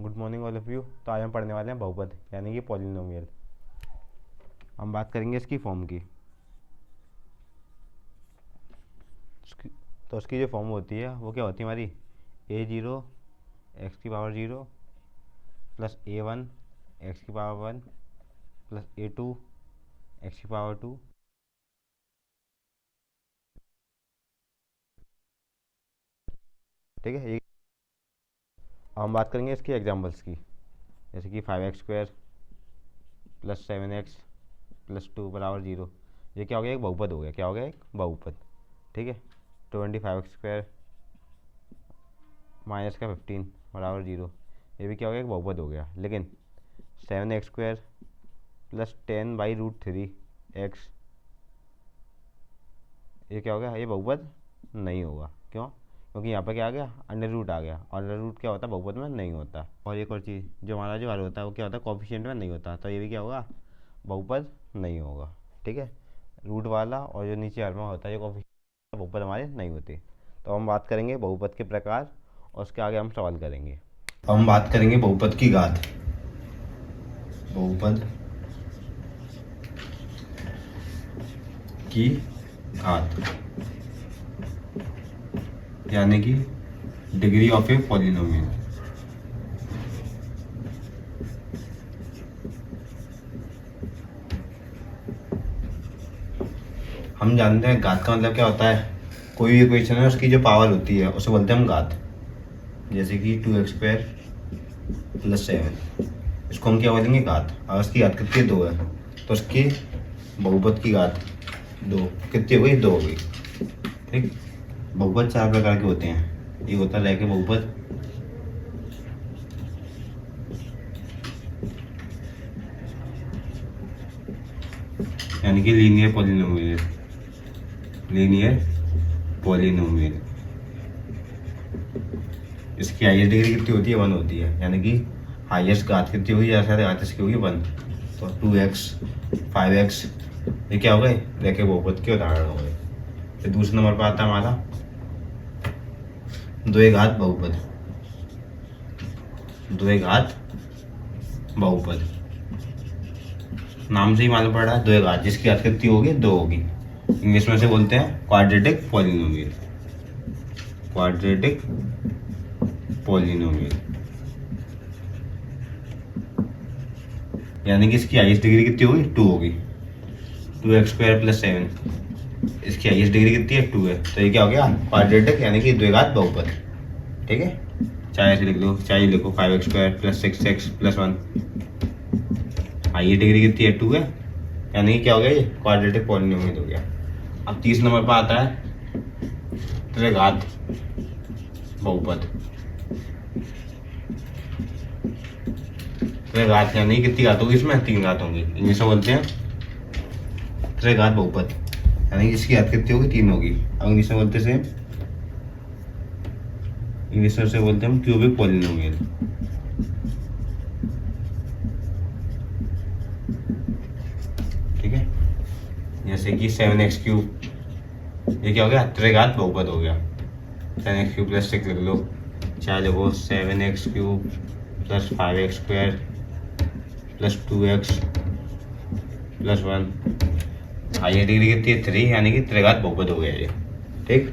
Good morning all of you. तो आज हम पढ़ने वाले हैं बहुपद यानी कि पॉलिनोमियल। हम बात करेंगे इसकी फॉर्म की। उसकी तो उसकी जो फॉर्म होती है वो क्या होती है हमारी, a0 x⁻0 plus a1 x⁻1 plus a2 x⁻2। ठीक है। ये अब हम बात करेंगे इसकी एग्जांपल्स की, जैसे कि 5x² प्लस 7x प्लस 2 बराबर 0। ये क्या हो गया, एक बहुपद हो गया। क्या हो गया, एक बहुपद। ठीक है। 25x² माइनस का 15 बराबर 0। ये भी क्या हो गया, एक बहुपद हो गया। लेकिन 7x² प्लस 10/√3x, ये क्या हो गया, ये बहुपद नहीं होगा। क्यों? क्योंकि यहाँ पर क्या आ गया, अंडर रूट आ गया, और अंडर रूट क्या होता है, बहुपद में नहीं होता। और एक और चीज़, जो हमारा जो हर होता है वो क्या होता है, कोफिशिएंट में नहीं होता। तो ये भी क्या होगा, बहुपद नहीं होगा। ठीक है। रूट वाला और जो नीचे हर में होता है, जो कोफिशिएंट, बहुपद हमारे नहीं होते। तो हम बात करेंगे बहुपद के प्रकार, और उसके आगे हम सवाल करेंगे। अब हम बात करेंगे बहुपद की घात। बहुपद की घात यानी कि डिग्री ऑफ ए पॉलिनोमियल। हम जानते हैं घात का मतलब क्या होता है, कोई भी इक्वेशन है उसकी जो पावर होती है उसे बोलते हैं हम घात। जैसे कि 2x² प्लस 7, इसको हम क्या बोलेंगे, घात। और उसकी घात कितनी है, 2 है, तो उसकी बहुपद की घात 2 कितनी हो गई, 2 हो गई। ठीक। बहुपद 4 प्रकार के होते हैं। एक होता है रैखिक बहुपद, यानी कि लीनियर पॉलिनोमियल। लीनियर पॉलिनोमियल, इसकी हाईएस्ट डिग्री कितनी होती है, 1 होती है। यानी कि हाईएस्ट घात कितनी होगी, ज़्यादा से ज़्यादा घात इसकी होगी 1। तो 2x 5x ये क्या हो गए, रैखिक बहुपद के उदाहरण हो गए। फिर दूसरे नंबर पर आता है हमारा 2 घात बहुपद। 2 घात बहुपद, नाम से ही मालूम पड़ रहा है, 2 घात, जिसकी घात कितनी होगी, 2 होगी। इंग्लिश में से बोलते हैं क्वाड्रेटिक पॉलिनोमियल। क्वाड्रेटिक पॉलिनोमियल, यानी कि इसकी हाईएस्ट डिग्री कितनी होगी, 2 होगी। 2x² प्लस 7, इसकी हाईएस्ट डिग्री कितनी है, 2 है। तो ये क्या हो गया, क्वाड्रेटिक यानी कि 2 घात बहुपद। ठीक है। चाहे ऐसे लिख लो, चाहे लिखो 5x² plus 6x plus 1, highest degree कितनी है, 2 है, यानी कि क्या हो गया, ये क्वाड्रेटिक पॉलिनोमियल हो गया। अब तीसरे नंबर पर आता है त्रिघात बहुपद। त्रिघात यानी कितनी घात होगी, इसमें 3 घात होंगी। इंग्लिश में बोलते हैं त्रिघात बहुपद, यानी कि इसकी घात कितनी होगी, 3 होगी। अब इंग्लिश में बोलते हैं, इंग्लिश में से बोलते हैं हम क्यूबिक पॉलिनोमियल। ठीक है। जैसे कि 7x³ ये क्या हो गया, त्रिघात बहुपद हो गया। 10x³ प्लस 6 लिख लो, चाहे लिखो 7x³ plus 5x² plus 2x plus 1, highest degree कितनी है, 3, यानी कि त्रिघात बहुपद हो गया ये। ठीक।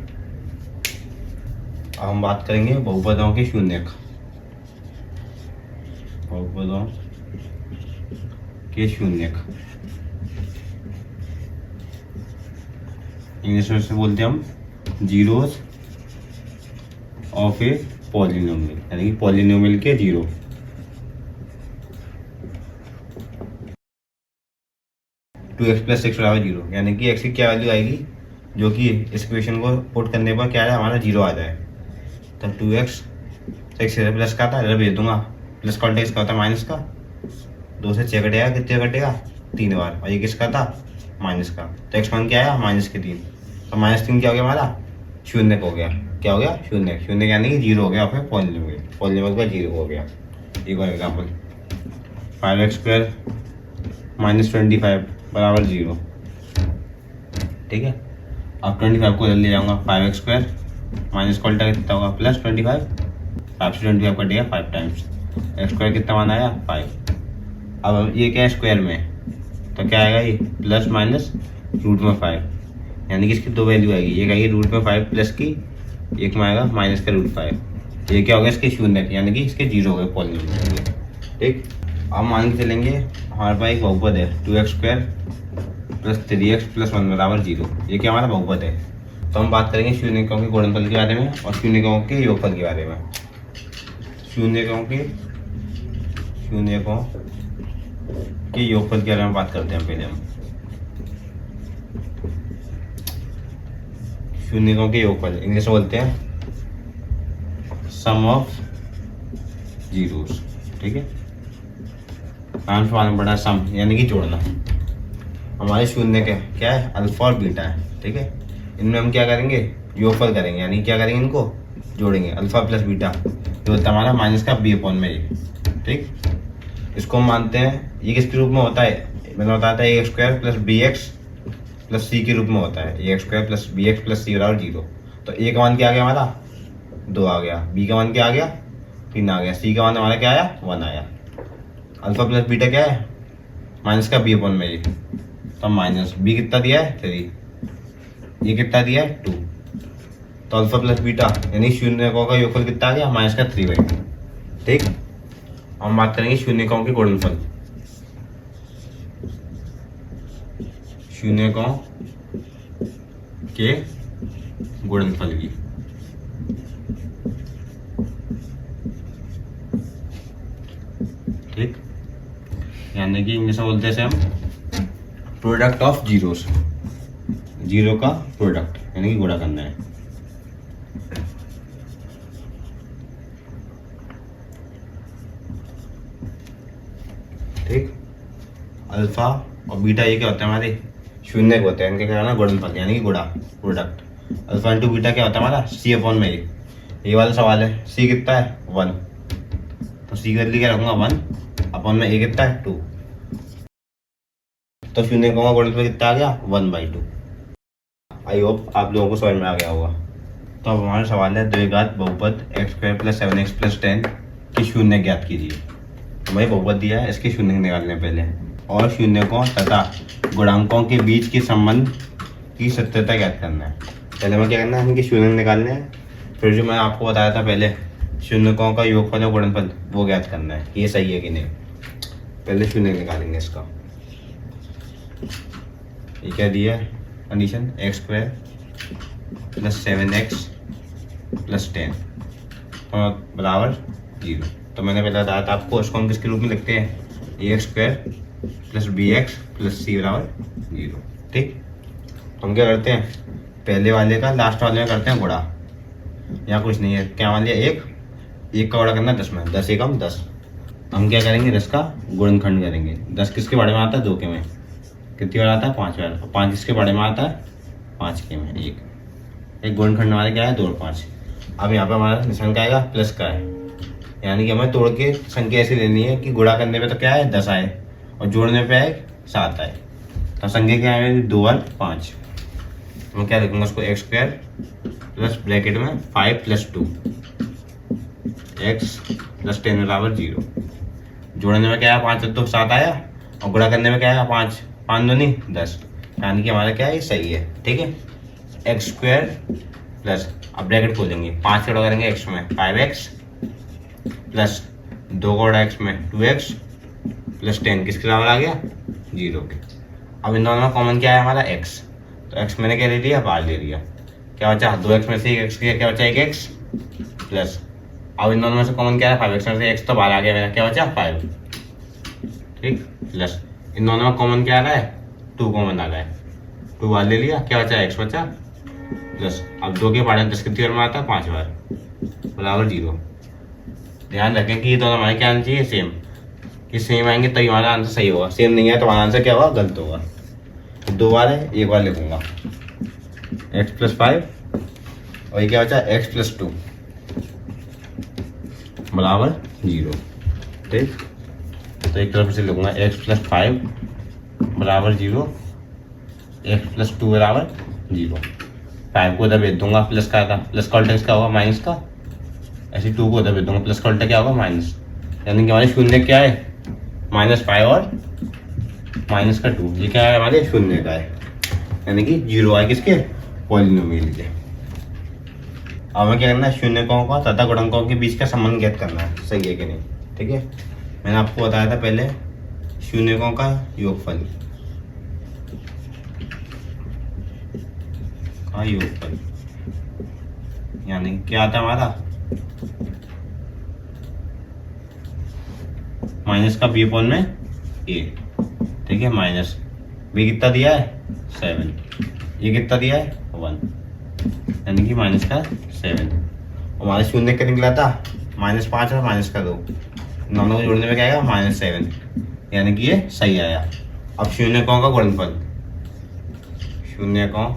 अब हम बात करेंगे बहुपदों के शून्यक। बहुपदों के शून्यक इंग्लिश में से बोलते हैं हम जीरोस ऑफ ए पॉलिनोमियल, यानी कि पॉलिनोमियल के जीरो। टू एक्स प्लस 6 बराबर 0, यानी कि x की क्या वैल्यू आएगी, जो कि इस इक्वेशन को पुट करने पर क्या है, हमारा 0 आ जाए। तो 2x 6 से प्लस का था, इधर भेज दूंगा, प्लस का उल्टा इसका होता है माइनस का। 2 से 6 कटेगा, कितने कटेगा, 3 बार। और ये किसका था, माइनस का। तो x1 क्या आया, -3। तो -3 क्या हो गया, हमारा शून्यक हो गया। क्या हो गया, शून्यक। शून्यक यानी कि 0 हो गया, फिर पॉलिनोमियल, पॉलिनोमियल का 0 हो गया। एक और एग्जाम्पल, 5x² -25 बराबर 0। ठीक है। अब 25 को ले जाऊंगा, 5x² माइनस का उल्टा कितना होगा, +25। 5 से 25 कटेगा 5 टाइम्स, एक्स स्क्वायर कितना मान आया 5। अब ये क्या है स्क्वायर में, तो क्या आएगा ये प्लस माइनस रूट में 5, यानी कि इसकी दो वैल्यू आएगी, एक आएगी रूट में 5 प्लस की, एक में आएगा माइनस का रूट 5। ये क्या हो गया इसके शून्य, यानी कि इसके जीरो हो गए पॉलिनोमियल। ठीक, अब मान के चलेंगे हमारे पास एक बहुपद है 2x square plus 3x plus 1 बराबर 0। ये क्या हमारा बहुपद है। तो हम बात करेंगे शून्यकों के गुणनफल के बारे में और शून्यकों के योगफल के बारे में। शून्यकों के योगफल के बारे में बात करते हैं पहले हम। शून्यकों के योगफल इंग्लिश में बोलते हैं सम ऑफ जीरोस। ठीक है, नाम से मालूम पड़ा सम यानी कि जोड़ना। हमारे शून्य के क्या है अल्फा और बीटा है। ठीक है, इनमें हम क्या करेंगे योगफल करेंगे, यानी क्या करेंगे इनको जोड़ेंगे, अल्फा प्लस बीटा जो होता है हमारा माइनस का बी अपॉन में ये। ठीक, इसको हम मानते हैं ये किसके रूप में होता है, मैंने बताया था A square plus B X plus C के रूप में होता है। A square plus B X plus C बराबर 0। तो ए का मान क्या आ गया हमारा 2 आ गया, बी का मान क्या आ गया 3 आ गया, सी का मान हमारा क्या आया 1 आया। अल्फा प्लस बीटा क्या है माइनस का बी अपॉन में ये, तो माइनस बी कितना दिया है 3, ये कितना दिया है 2। तो अल्फा प्लस बीटा यानी शून्यकों का योगफल कितना आ गया माइनस का 3/2। ठीक, हम बात करेंगे शून्यकों के गुणनफल। शून्यकों के गुणनफल की ठीक, यानी कि इंग्लिश में बोलते हैं हम प्रोडक्ट ऑफ जीरोस, जीरो का प्रोडक्ट यानी कि गुणा करना है। ठीक, अल्फा और बीटा ये क्या होता है हमारे शून्य होते हैं, इनके क्या करना गुणनफल यानी कि गुणा प्रोडक्ट। अल्फा इंटू बीटा क्या होता है हमारा सी अपॉन में ये वाला सवाल है। सी कितना है 1, तो सी का क्या रखूंगा 1 अपॉन में ए कितना है 2। तो शून्यकों का गुणनफल कितना आ गया 1/2। आई होप आप लोगों को समझ में आ गया होगा। तो अब हमारा सवाल है द्विघात बहुपद x square plus 7x plus 10 की शून्य ज्ञात कीजिए। हमें बहुपद दिया है, इसके शून्य निकालने पहले, और शून्यकों तथा गुणांकों के बीच के संबंध की सत्यता ज्ञात करना है। पहले हमें क्या करना है, इनके शून्य निकालने हैं, फिर जो मैं आपको बताया था पहले शून्यकों का योगफल और गुणनफल वो ज्ञात करना है, ये सही है कि नहीं। पहले शून्य निकालेंगे इसका। ये क्या दिया है condition x square plus 7x plus 10 बराबर 0। तो मैंने पहले बताया था आपको, इसको हम किसके रूप में लिखते हैं A X square plus B X plus C बराबर 0। ठीक, हम क्या करते हैं पहले वाले का लास्ट वाले में करते हैं गुणा। यहाँ कुछ नहीं है, क्या मान लिया एक का गुणा करना 10 में, 10 एकम 10। हम क्या करेंगे 10 का गुणनखंड करेंगे। 10 किसके बारे में आता है 2 के में, कितनी बार आता है 5 बार। 5 किसके बारे में आता है 5 के में, एक गुणनखंड हमारे क्या है 2 और 5। अब यहाँ पे हमारा निशान का आएगा प्लस का है, यानी कि हमें तोड़ के संख्या ऐसी लेनी है कि गुणा करने पे तो क्या है 10 आए और जोड़ने पे आए 7 आए। तो संख्या क्या है 2 और 5। मैं क्या लिखूंगा उसको एक्स स्क्वायर प्लस ब्रैकेट में 5 प्लस 2 एक्स प्लस 10 बराबर 0। जोड़ने में क्या है 5 तो 7 आया और गुणा करने में क्या है 5 2 नहीं 10, यानी कि हमारा क्या है ये सही है। ठीक है, एक्स स्क्वायर प्लस अब ब्रैकेट खोलेंगे 5 का करेंगे एक्स में 5x प्लस 2 का एक्स में 2x प्लस 10 किसके बराबर आ गया 0 के। अब इन दोनों में कॉमन क्या है हमारा x, तो x मैंने क्या ले लिया बाहर ले लिया, क्या बचा 2x में से x क्या बचा 1x प्लस, अब इन दोनों में से कॉमन क्या है 5x में से x तो बाहर आ गया मेरा, क्या बचा 5। ठीक, प्लस इन दोनों में कॉमन क्या आ रहा है 2 कॉमन आ रहा है, 2 बाहर ले लिया, क्या बचा x बचा प्लस, अब 2 के बारे में 10 कितनी बार में आता है 5 बार बराबर 0। ध्यान रखें कि ये दोनों हमारे क्या आना चाहिए सेम, कि सेम आएंगे तभी हमारा आंसर सही होगा, सेम नहीं है तो हमारा आंसर क्या होगा गलत होगा। तो 2 बार है, एक बार लिखूंगा x प्लस 5 और ये क्या बचा x प्लस 2 बराबर 0। ठीक, तो एक तरफ से लिखूंगा x प्लस 5 बराबर 0, x प्लस 2 बराबर 0। 5 को उधर भेज दूंगा, प्लस का था, प्लस का उल्टा इसका होगा माइनस का, ऐसे 2 को उधर भेज दूंगा, प्लस का उल्टा क्या होगा माइनस। यानी कि हमारे शून्य क्या है, -5 और -2, ये क्या है हमारे शून्य का है, यानी कि 0 आए किसके, पॉलिनोमियल के। अब हमें क्या करना है, शून्यकों का तथा गुणकों के बीच का संबंध ज्ञात करना है, सही है कि नहीं। ठीक है, मैंने आपको बताया था पहले शून्यकों का योगफल यानी क्या आता है हमारा, माइनस का बी अपॉन में ए। ठीक है, माइनस बी कितना दिया है 7, ये कितना दिया है 1, यानी कि माइनस का 7। हमारे शून्य का निकला था -5 और -2, दोनों को जोड़ने में क्या आएगा -7, यानी कि ये सही आया। अब शून्यकों का गुणनफल, शून्यकों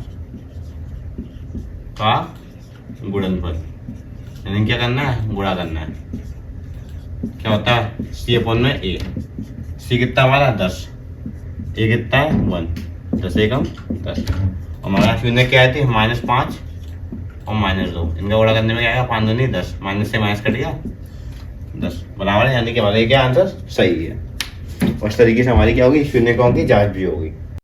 का गुणनफल यानी क्या करना है, गुणा करना है। क्या होता है सी अपॉन में ए, सी कितना हमारा 10, ए कितना है 1, 10 एकम 10। हमारा शून्य क्या आती है -5 और -2, इनका गुणा करने में क्या आएगा 5 दूनी 10, माइनस से माइनस कट गया 10 बराबर है, यानी कि हमारा क्या आंसर सही है। उस तरीके से हमारी क्या होगी, शून्यकों की जांच भी होगी।